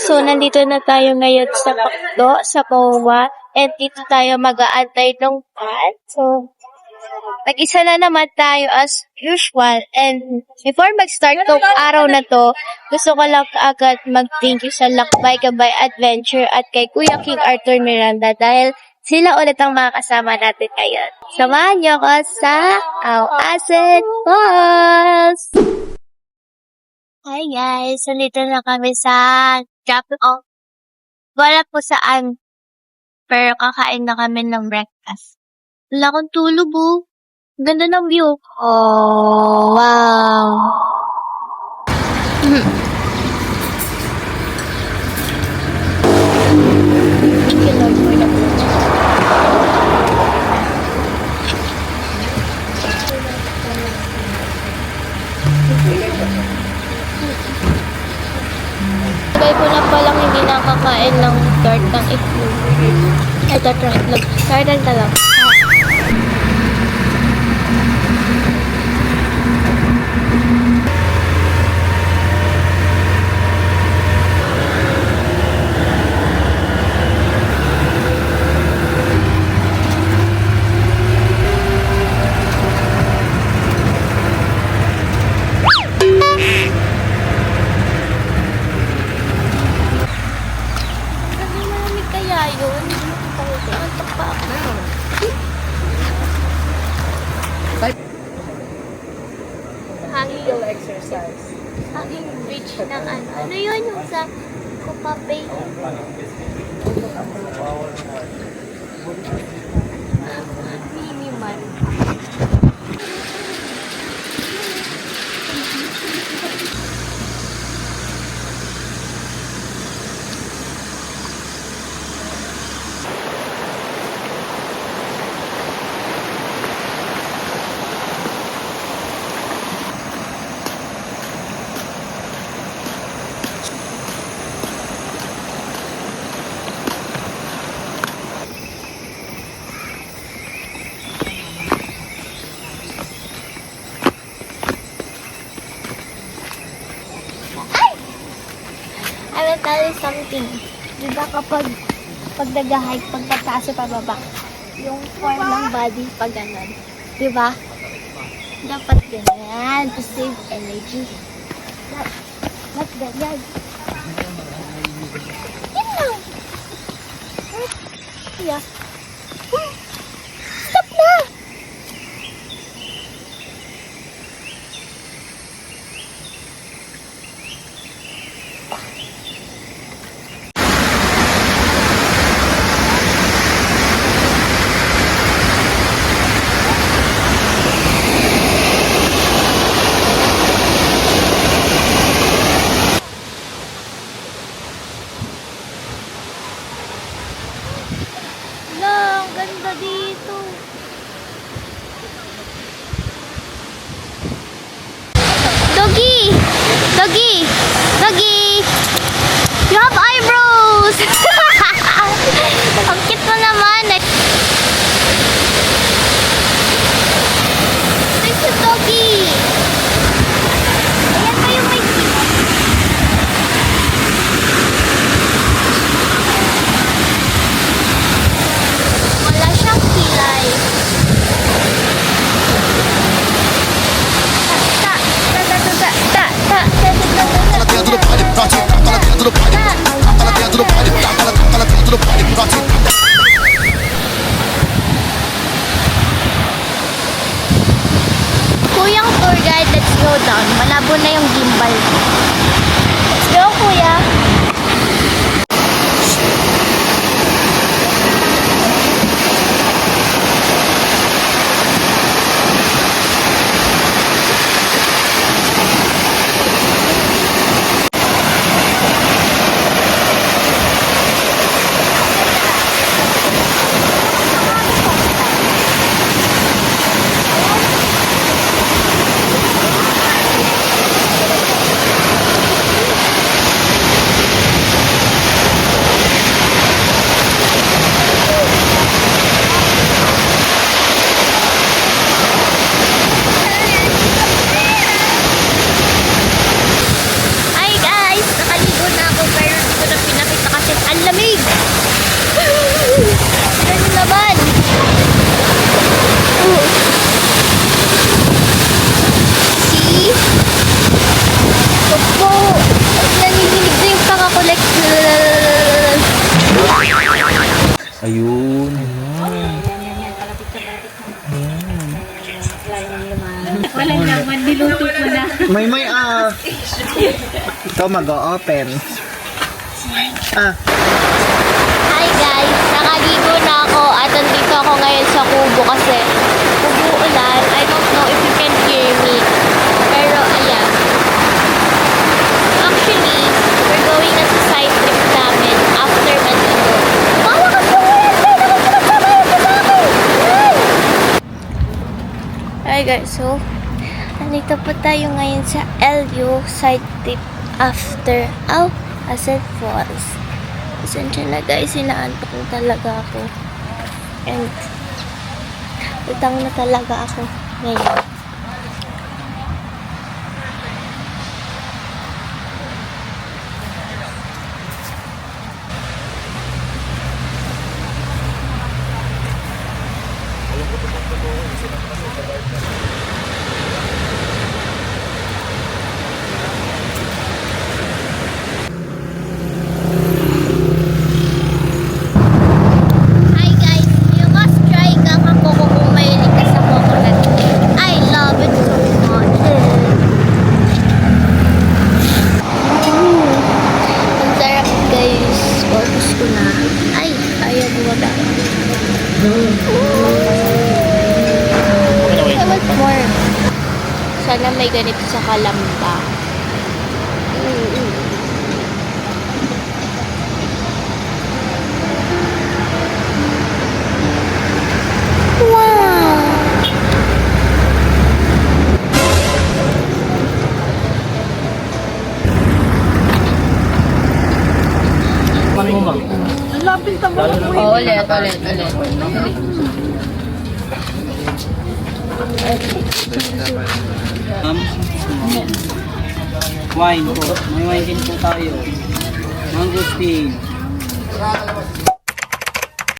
So, nandito na tayo ngayon sa Pakdo, sa MOA. And dito tayo mag-aantay ng van. So, mag-isa na naman tayo as usual. And before mag-start tong araw na to, gusto ko lang agad mag-thank you sa Lakbay Gabay Adventure at kay Kuya King Arthur Miranda dahil sila ulit ang makakasama natin ngayon. Samahan niyo ko sa Asset Boss! Hi guys! Nandito na kami sa drop-off. Wala po saan. Pero kakain na kami ng breakfast. Wala akong tulog oh. Ganda ng view. Oh, wow. Thank you Lord for the food. Tagay ko na palang hindi nakakain ng tart ng itlog. Ay, tart ng itlog. Tartan ka lang. Skill exercise. Hanging bridge ng ano. Ano yun yung sa Kupape? Minimal. I will tell you something. Diba kapag nag-hike, pagkataas sa pababa, yung form ng body pag ganun. Diba? Dapat ganyan to save energy. Dapat ganyan. Yan lang. Yeah. Stop na! Ang ganda dito. Doggy! Doggy! Doggy! You have eyebrows! Ang cute mo naman. Thank you, Doggy! Ayan pa yung may teeth. Wala siyang kilay. Kuyang tour guide, let's go down. Malabo na yung gimbal. Let's go, kuya. Ayun. Wala naman, niluto ko na. May Ito mag-o-open. Hi guys! Nakaligo na ako at nandito ako ngayon sa kubo kasi umuulan. I don't know if you can hear me. Pero ayan. Actually, we're going na sa side trip namin after maligo. Bawa ka sa ulan! Kaya naman pinagsabayan ka sa akin! Hi guys, so nandito po tayo ngayon sa LU side trip after Asen Falls. Pasensya na guys, inaantok na talaga ako. And utang na talaga ako ngayon. Hi guys, you must try gang ako kung mahilig ka sa coconut. I love it so much. Ang sarap guys. Focus ko na. Ay, ayaw bumaba. I want more. Sana may ganito sa Kalamba. Wow! Wine po. May wine din po tayo. Mangosteen.